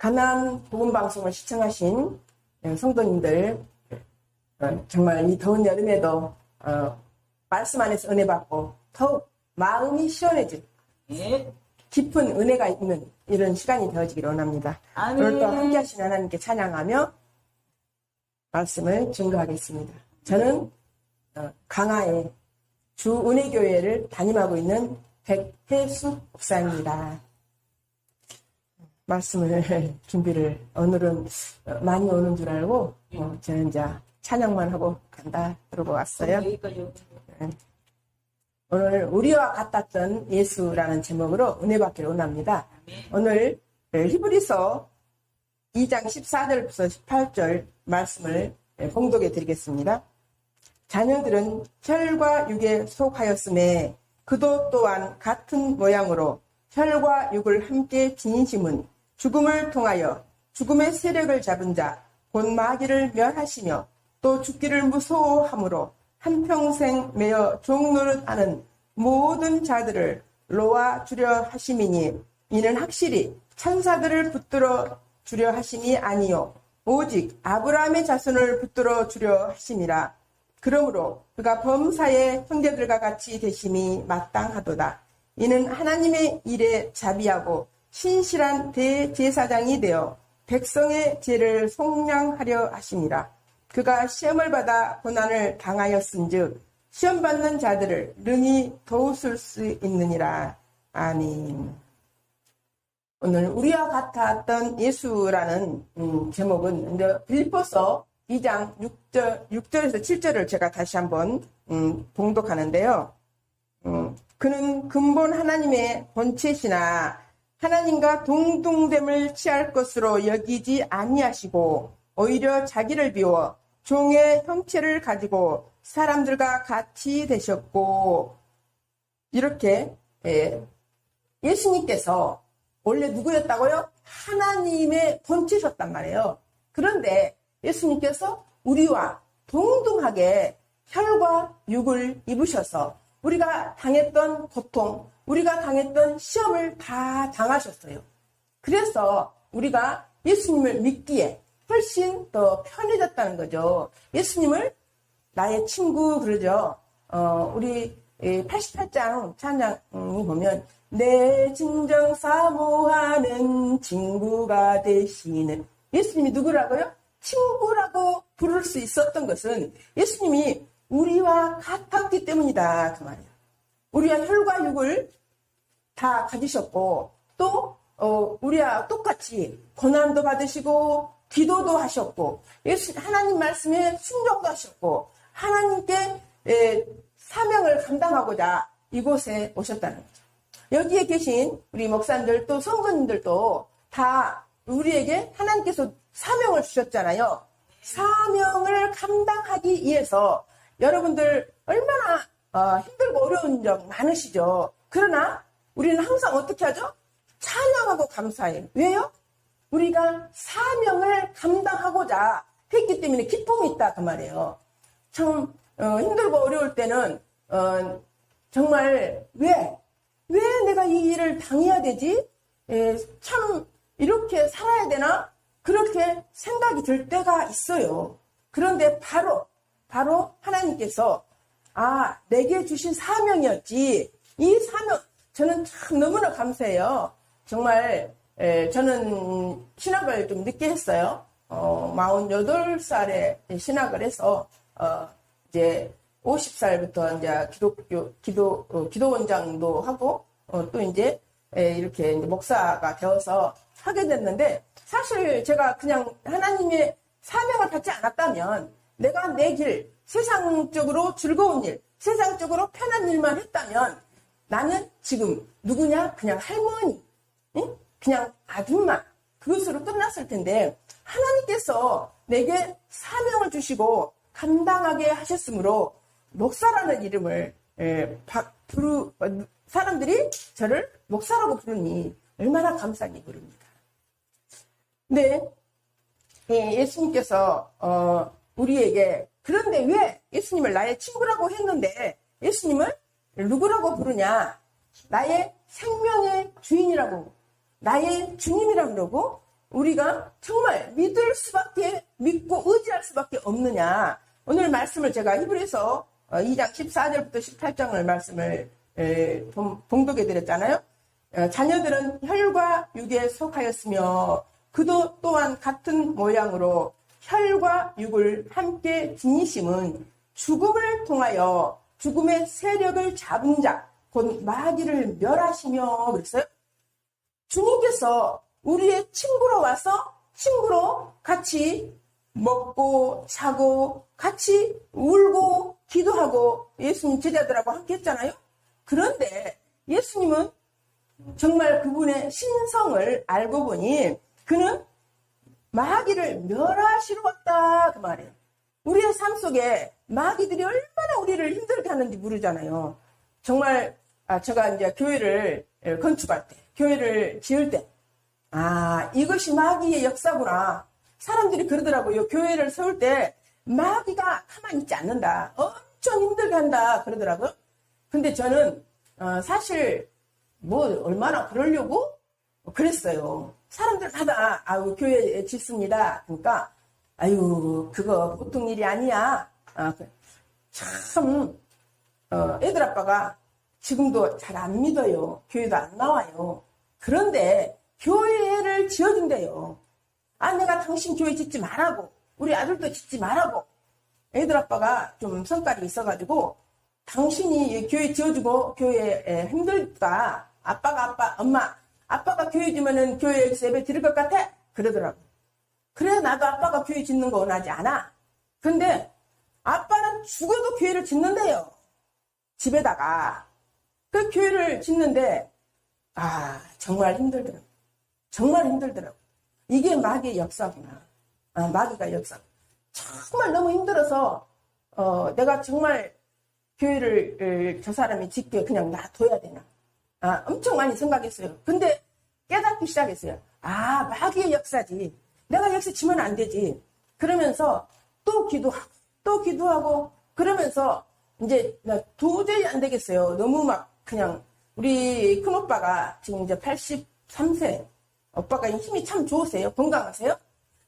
가나안 복음방송을 시청하신 성도님들, 정말 이 더운 여름에도 말씀 안에서 은혜 받고 더욱 마음이 시원해질 깊은 은혜가 있는 이런 시간이 되어지기를 원합니다. 오늘 또 함께 하신 하나님께 찬양하며 말씀을 증거하겠습니다. 저는 강화의 주은혜교회를 담임하고 있는 백혜숙 목사입니다. 말씀을 준비를 오늘은 많이 오는 줄 알고 저는 이제 찬양만 하고 간다 그러고 왔어요. 오늘 우리와 같았던 예수라는 제목으로 은혜 받기를 원합니다. 오늘 히브리서 2장 14절부터 18절 말씀을 봉독해 드리겠습니다. 자녀들은 혈과 육에 속하였음에 그도 또한 같은 모양으로 혈과 육을 함께 지니심은 죽음을 통하여 죽음의 세력을 잡은 자 곧 마귀를 멸하시며 또 죽기를 무서워함으로 한평생 매어 종노릇하는 모든 자들을 놓아 주려 하심이니 이는 확실히 천사들을 붙들어 주려 하심이 아니요 오직 아브라함의 자손을 붙들어 주려 하심이라. 그러므로 그가 범사의 형제들과 같이 되심이 마땅하도다. 이는 하나님의 일에 자비하고 신실한 대제사장이 되어 백성의 죄를 속량하려 하심이라. 그가 시험을 받아 고난을 당하였은즉 시험받는 자들을 능히 도우실 수 있느니라. 아멘. 오늘 우리와 같았던 예수라는 제목은 빌립보서 2장 6절에서 7절을 제가 다시 한번 봉독하는데요. 그는 근본 하나님의 본체시나 하나님과 동등됨을 취할 것으로 여기지 아니하시고 오히려 자기를 비워 종의 형체를 가지고 사람들과 같이 되셨고, 이렇게 예수님께서 원래 누구였다고요? 하나님의 본체셨단 말이에요. 그런데 예수님께서 우리와 동등하게 혈과 육을 입으셔서 우리가 당했던 고통, 우리가 당했던 시험을 다 당하셨어요. 그래서 우리가 예수님을 믿기에 훨씬 더 편해졌다는 거죠. 예수님을 나의 친구 그러죠. 우리 88장 찬양이 보면 내 진정 사모하는 친구가 되시는 예수님이 누구라고요? 친구라고 부를 수 있었던 것은 예수님이 우리와 같았기 때문이다 그 말이에요. 우리와 혈과 육을 다 가지셨고 또 우리와 똑같이 고난도 받으시고 기도도 하셨고 하나님 말씀에 순종도 하셨고 하나님께 사명을 감당하고자 이곳에 오셨다는 거죠. 여기에 계신 우리 목사님들 또 성도님들도 다 우리에게 하나님께서 사명을 주셨잖아요. 사명을 감당하기 위해서 여러분들 얼마나 힘들고 어려운 점 많으시죠. 그러나 우리는 항상 어떻게 하죠? 찬양하고 감사해요. 왜요? 우리가 사명을 감당하고자 했기 때문에 기쁨이 있다 그 말이에요. 참 힘들고 어려울 때는 정말 왜 내가 이 일을 당해야 되지? 참 이렇게 살아야 되나? 그렇게 생각이 들 때가 있어요. 그런데 바로 하나님께서 내게 주신 사명이었지. 이 사명 저는 참 너무나 감사해요. 정말 저는 신학을 좀 늦게 했어요. 48살에 신학을 해서 이제 50살부터 이제 기도원장도 하고 또 이제 이렇게 목사가 되어서 하게 됐는데, 사실 제가 그냥 하나님의 사명을 받지 않았다면 내가 내 길, 세상적으로 즐거운 일, 세상적으로 편한 일만 했다면 나는 지금 누구냐? 그냥 할머니, 응? 그냥 아줌마, 그것으로 끝났을 텐데 하나님께서 내게 사명을 주시고 감당하게 하셨으므로 목사라는 이름을 사람들이 저를 목사라고 부르니 얼마나 감사하게 부릅니다. 근데 예수님께서 우리에게 그런데 왜 예수님을 나의 친구라고 했는데 예수님을 누구라고 부르냐? 나의 생명의 주인이라고, 나의 주님이라고 그러고 우리가 정말 믿고 의지할 수밖에 없느냐. 오늘 말씀을 제가 히브리서 2장 14절부터 18장을 말씀을 봉독해 드렸잖아요. 자녀들은 혈과 육에 속하였으며 그도 또한 같은 모양으로 혈과 육을 함께 지니심은 죽음을 통하여 죽음의 세력을 잡은 자, 곧 마귀를 멸하시며 그랬어요. 주님께서 우리의 친구로 와서 친구로 같이 먹고 자고 같이 울고 기도하고 예수님 제자들하고 함께 했잖아요. 그런데 예수님은 정말 그분의 신성을 알고 보니 그는 마귀를 멸하시러 왔다 그 말이에요. 우리의 삶 속에 마귀들이 얼마나 우리를 힘들게 하는지 모르잖아요. 정말 제가 이제 교회를 건축할 때, 교회를 지을 때, 이것이 마귀의 역사구나. 사람들이 그러더라고요. 교회를 세울 때 마귀가 가만히 있지 않는다. 엄청 힘들게 한다 그러더라고요. 근데 저는 사실 얼마나 그러려고 그랬어요. 사람들마다 교회 짓습니다. 그러니까 그거 보통 일이 아니야. 참 애들 아빠가 지금도 잘 안 믿어요. 교회도 안 나와요. 그런데 교회를 지어준대요. 내가 당신 교회 짓지 말라고, 우리 아들도 짓지 말라고. 애들 아빠가 좀 성깔이 있어가지고 당신이 교회 지어주고 교회에 힘들다. 아빠가 교회 지면은 교회에서 예배 드릴 것 같아? 그러더라고. 그래, 나도 아빠가 교회 짓는 거 원하지 않아. 근데 아빠는 죽어도 교회를 짓는데요. 집에다가. 그 교회를 짓는데 정말 힘들더라고. 정말 힘들더라고. 이게 마귀의 역사구나. 마귀가 역사. 정말 너무 힘들어서 내가 정말 교회를 저 사람이 짓게 그냥 놔둬야 되나. 엄청 많이 생각했어요. 근데 깨닫기 시작했어요. 마귀의 역사지. 내가 역시 지면 안 되지. 그러면서 또 기도하고 그러면서 이제 나 도저히 안 되겠어요. 너무 그냥 우리 큰오빠가 지금 이제 83세. 오빠가 힘이 참 좋으세요. 건강하세요.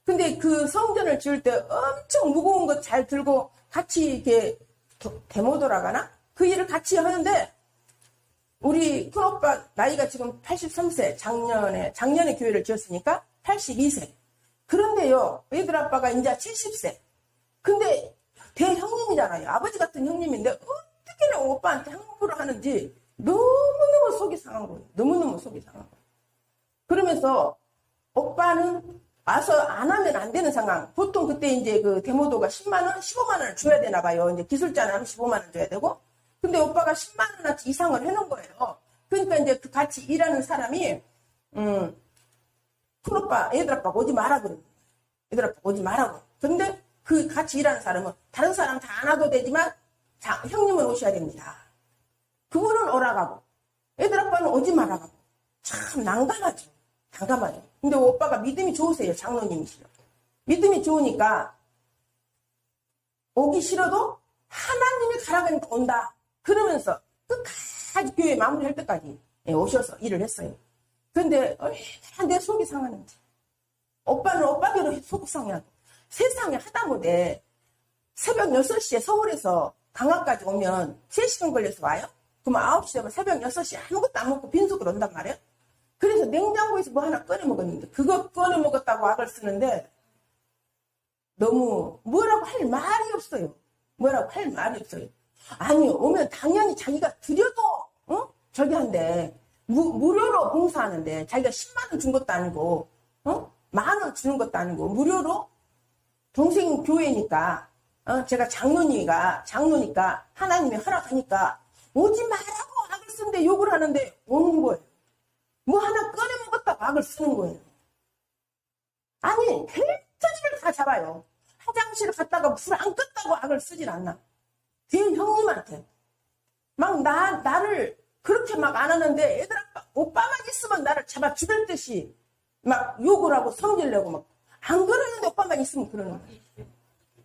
근데 그 성전을 지을 때 엄청 무거운 거 잘 들고 같이 이렇게 데모 돌아가나? 그 일을 같이 하는데 우리 큰오빠 나이가 지금 83세, 작년에 교회를 지었으니까 82세. 그런데요, 애들 아빠가 이제 70세. 근데 대형님이잖아요. 아버지 같은 형님인데 어떻게 오빠한테 함부로 하는지 너무너무 속이 상한 거예요. 너무너무 속이 상한 거예요. 그러면서 오빠는 와서 안 하면 안 되는 상황. 보통 그때 이제 그 데모도가 10만원, 15만원을 줘야 되나 봐요. 이제 기술자는 하면 15만원 줘야 되고. 근데 오빠가 10만원어치 이상을 해놓은 거예요. 그러니까 이제 그 같이 일하는 사람이, 큰오빠, 애들 아빠가 오지 마라 그러는 거예요. 애들 아빠가 오지 마라고. 근데 그 같이 일하는 사람은 다른 사람 다 안 와도 되지만, 형님은 오셔야 됩니다. 그분은 오라가고, 애들 아빠는 오지 말아가고. 참 난감하죠. 근데 오빠가 믿음이 좋으세요. 장로님이시죠. 믿음이 좋으니까, 오기 싫어도 하나님이 가라가니까 온다. 그러면서 끝까지 교회 마무리할 때까지 오셔서 일을 했어요. 근데 얼마나 내 속이 상하는지. 오빠는 오빠대로 속 상해하고 세상에 하다못해 새벽 6시에 서울에서 강화까지 오면 3시간 걸려서 와요. 그럼 9시 되면 새벽 6시에 아무것도 안 먹고 빈속으로 온단 말이에요. 그래서 냉장고에서 뭐 하나 꺼내 먹었는데 그거 꺼내 먹었다고 악을 쓰는데 너무 뭐라고 할 말이 없어요. 아니 오면 당연히 자기가 드려도 저기 한데 무료로 봉사하는데 자기가 10만원 준 것도 아니고 10,000원 주는 것도 아니고 무료로 동생 교회니까 제가 장로니까 하나님이 허락하니까 오지 말라고 악을 쓰는데 욕을 하는데 오는 거예요. 뭐 하나 꺼내 먹었다고 악을 쓰는 거예요. 아니 헬터집을 다 잡아요. 화장실 갔다가 불 안 껐다고 악을 쓰질 않나. 뒤에 형님한테 막 나를 그렇게 막 안 하는데 애들 아빠 오빠만 있으면 나를 잡아 죽일 듯이 막 욕을 하고 성질내고 막 안 그러는데 오빠만 있으면 그러는 거야.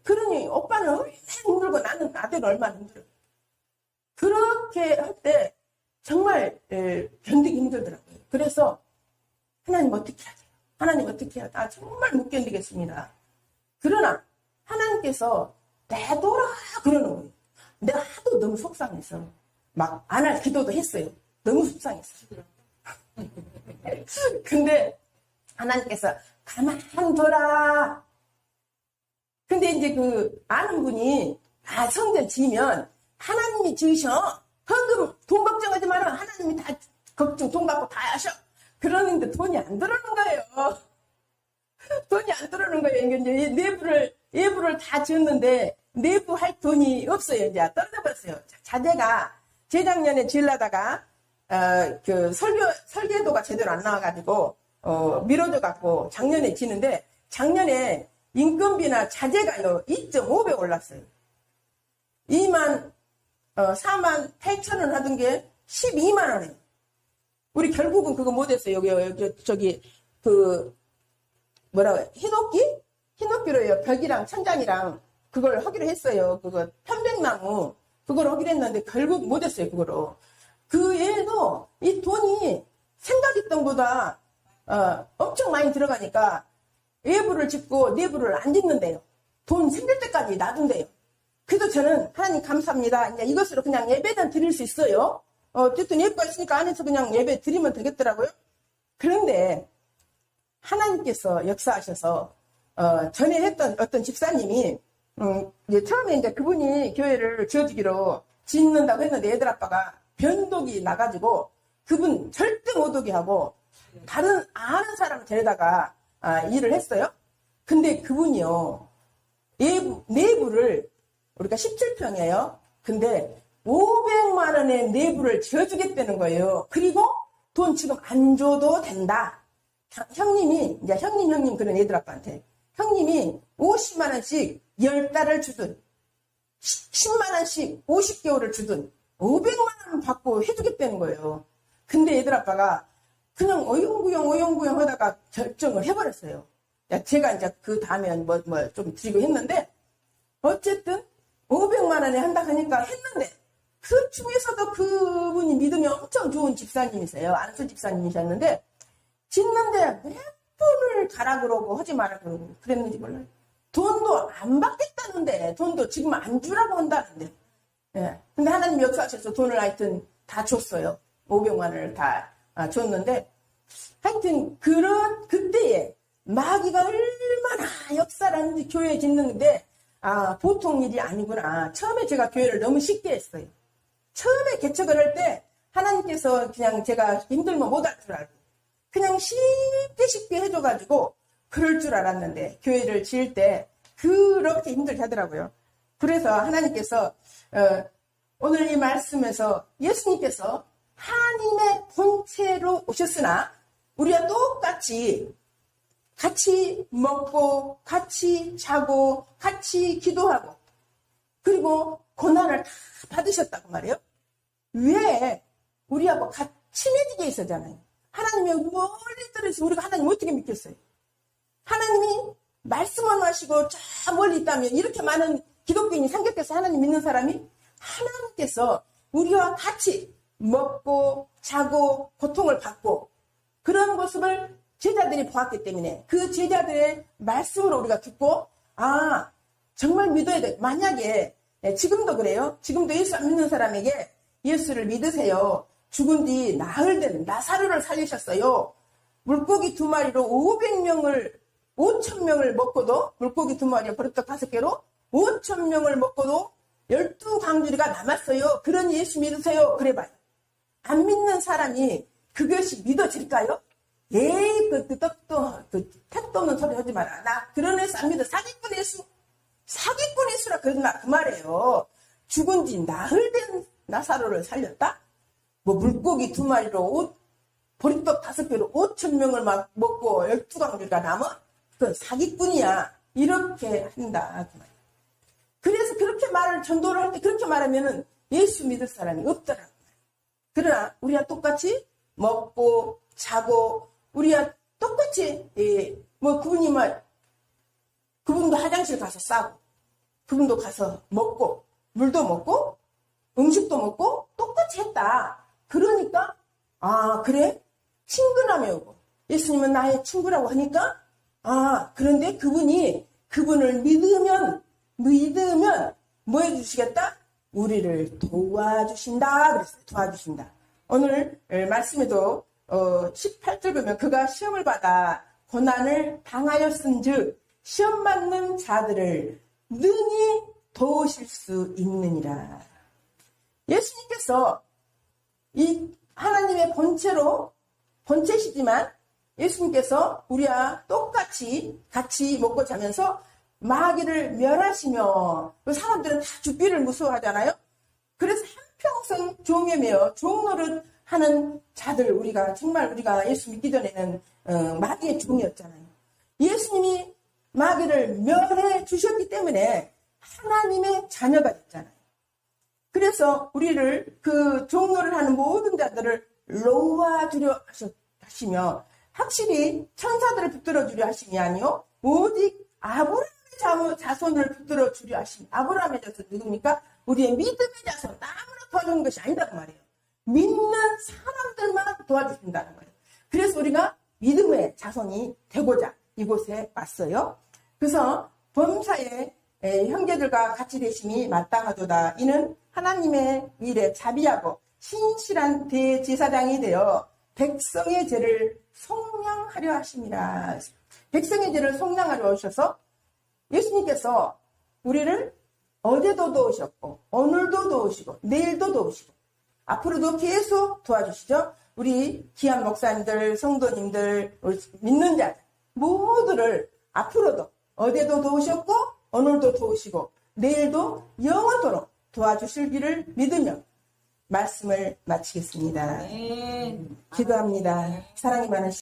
그러니 오빠는 얼마나 힘들고 나는 나대로 얼마나 힘들어. 그렇게 할 때 정말 견디기 힘들더라고요. 그래서 하나님 어떻게 하세요? 하나님 어떻게 해야? 나 정말 못 견디겠습니다. 그러나 하나님께서 내둬라 그러는 거예요. 내가 하도 너무 속상해서 막 안 할 기도도 했어요. 너무 속상했어. 근데 하나님께서 가만 둬라. 근데 이제 그 아는 분이 성전 지으면 하나님이 지으셔. 헌금 돈 걱정하지 마라. 하나님이 다 걱정 돈 갖고 다 하셔. 그러는데 돈이 안 들어오는 거예요. 돈이 안 들어오는 거예요. 이제 내부를 다 지었는데 내부 할 돈이 없어요. 이제 떨어져 버렸어요. 자재가 재작년에 지으려다가 그 설계도가 제대로 안 나와가지고 미뤄져 갖고 작년에 지는데 작년에 인건비나 자재가요 2.5배 올랐어요. 4만 8천 원 하던 게 12만 원이에요. 우리 결국은 그거 못했어요. 저기 그 뭐라고 흰옥기로요. 벽이랑 천장이랑 그걸 하기로 했어요. 그거 편백나무 그걸 하기로 했는데 결국 못했어요. 그거로. 그 외에도 이 돈이 생각했던 것보다 엄청 많이 들어가니까 외부를 짓고 내부를 안 짓는데요. 돈 생길 때까지 놔둔대요. 그래도 저는 하나님 감사합니다. 이제 이것으로 그냥 예배는 드릴 수 있어요. 어쨌든 예배가 있으니까 안에서 그냥 예배 드리면 되겠더라고요. 그런데 하나님께서 역사하셔서 전에 했던 어떤 집사님이 이제 처음에 이제 그분이 교회를 지어주기로 짓는다고 했는데 애들 아빠가 변독이 나가지고 그분 절대 못 오게 하고 다른 아는 사람을 데려다가 일을 했어요. 근데 그분이요 내부를 우리가 17평이에요. 근데 500만 원의 내부를 지어주겠다는 거예요. 그리고 돈 지금 안 줘도 된다. 형님이 이제 형님 그런 애들 아빠한테 형님이 50만 원씩 10달을 주든 10만 원씩 50개월을 주든 500만 원 받고 해주겠다는 거예요. 근데 애들 아빠가 그냥 어영부영 하다가 결정을 해버렸어요. 제가 이제 그 다음에 뭐 좀 드리고 했는데 어쨌든 500만 원에 한다 하니까 했는데 그 중에서도 그분이 믿음이 엄청 좋은 집사님이세요. 안수 집사님이셨는데 짓는데 몇 번을 가라 그러고 하지 마라 그러고 그랬는지 몰라요. 돈도 안 받겠다는데 돈도 지금 안 주라고 한다는데 예. 근데 하나님 역사하셔서 돈을 하여튼 다 줬어요. 500만 원을 다 줬는데 하여튼 그때에 마귀가 얼마나 역사를 하는지 교회 짓는데 보통 일이 아니구나. 처음에 제가 교회를 너무 쉽게 했어요. 처음에 개척을 할 때 하나님께서 그냥 제가 힘들면 못할 줄 알고 그냥 쉽게 해줘가지고 그럴 줄 알았는데 교회를 지을 때 그렇게 힘들게 하더라고요. 그래서 하나님께서 오늘 이 말씀에서 예수님께서 하나님의 본체로 오셨으나 우리가 똑같이 같이 먹고 같이 자고 같이 기도하고 그리고 고난을 다 받으셨다고 말이에요. 왜 우리하고 같이 친해지게 있었잖아요. 하나님이 멀리 떨어져서 우리가 하나님 어떻게 믿겠어요? 하나님이 말씀만 하시고 저 멀리 있다면 이렇게 많은 기독교인이 상격해서 하나님 믿는 사람이 하나님께서 우리와 같이 먹고 자고 고통을 받고 그런 모습을 제자들이 보았기 때문에 그 제자들의 말씀으로 우리가 듣고 정말 믿어야 돼. 만약에 지금도 그래요. 지금도 예수 안 믿는 사람에게 예수를 믿으세요. 죽은 뒤 나흘 된 나사로를 살리셨어요. 물고기 2마리로 5,000명을 먹고도 물고기 2마리에 버릇떡 5개로 5,000명을 먹고도 12강주리가 남았어요. 그런 예수 믿으세요. 그래봐요. 안 믿는 사람이 그것이 믿어질까요? 에이, 택도 없는 소리 하지 마라. 나 그런 예수 안 믿어. 사기꾼 예수라 그 말이에요. 죽은 지 나흘 된 나사로를 살렸다? 뭐 물고기 2마리로 보리떡 5개로 5,000명을 막 먹고 12강주리가 남아? 그건 사기꾼이야. 이렇게 한다. 그 말이야. 그래서 그렇게 전도를 할 때 그렇게 말하면은 예수 믿을 사람이 없더라고요. 그러나 우리가 똑같이 먹고 자고 우리가 똑같이 그분도 화장실 가서 싸고 그분도 가서 먹고 물도 먹고 음식도 먹고 똑같이 했다. 그러니까 그래? 친근함이 오고 예수님은 나의 친구라고 하니까, 그런데 그분을 믿으면 뭐 해주시겠다? 우리를 도와주신다. 그랬어요. 도와주신다. 오늘 말씀에도 18절 보면 그가 시험을 받아 고난을 당하였은즉 시험 받는 자들을 능히 도우실 수 있느니라. 예수님께서 이 하나님의 본체시지만 예수님께서 우리와 똑같이 같이 먹고 자면서 마귀를 멸하시며, 사람들은 다 죽기를 무서워하잖아요. 그래서 한평생 종에 매여 종노릇 하는 자들, 우리가 예수 믿기 전에는 마귀의 종이었잖아요. 예수님이 마귀를 멸해 주셨기 때문에 하나님의 자녀가 됐잖아요. 그래서 우리를 그 종노를 하는 모든 자들을 놓아주려 하시며, 확실히 천사들을 붙들어 주려 하심이 아니요 오직 아브라함의 자손을 붙들어 주려 하심. 아브라함의 자손 누굽니까? 우리의 믿음의 자손, 아무나 도와주는 것이 아니다고 말이에요. 믿는 사람들만 도와주신다는 거예요. 그래서 우리가 믿음의 자손이 되고자 이곳에 왔어요. 그래서 범사에 형제들과 같이 되심이 마땅하도다. 이는 하나님의 일에 자비하고 신실한 대제사장이 되어 백성의 죄를 속량하려 하심이라. 백성의 죄를 속량하려 오셔서 예수님께서 우리를 어제도 도우셨고 오늘도 도우시고 내일도 도우시고 앞으로도 계속 도와주시죠. 우리 귀한 목사님들, 성도님들, 우리 믿는 자들 모두를 앞으로도 어제도 도우셨고 오늘도 도우시고 내일도 영원토록 도와주실 길을 믿으며 말씀을 마치겠습니다. 기도합니다. 사랑이 많으신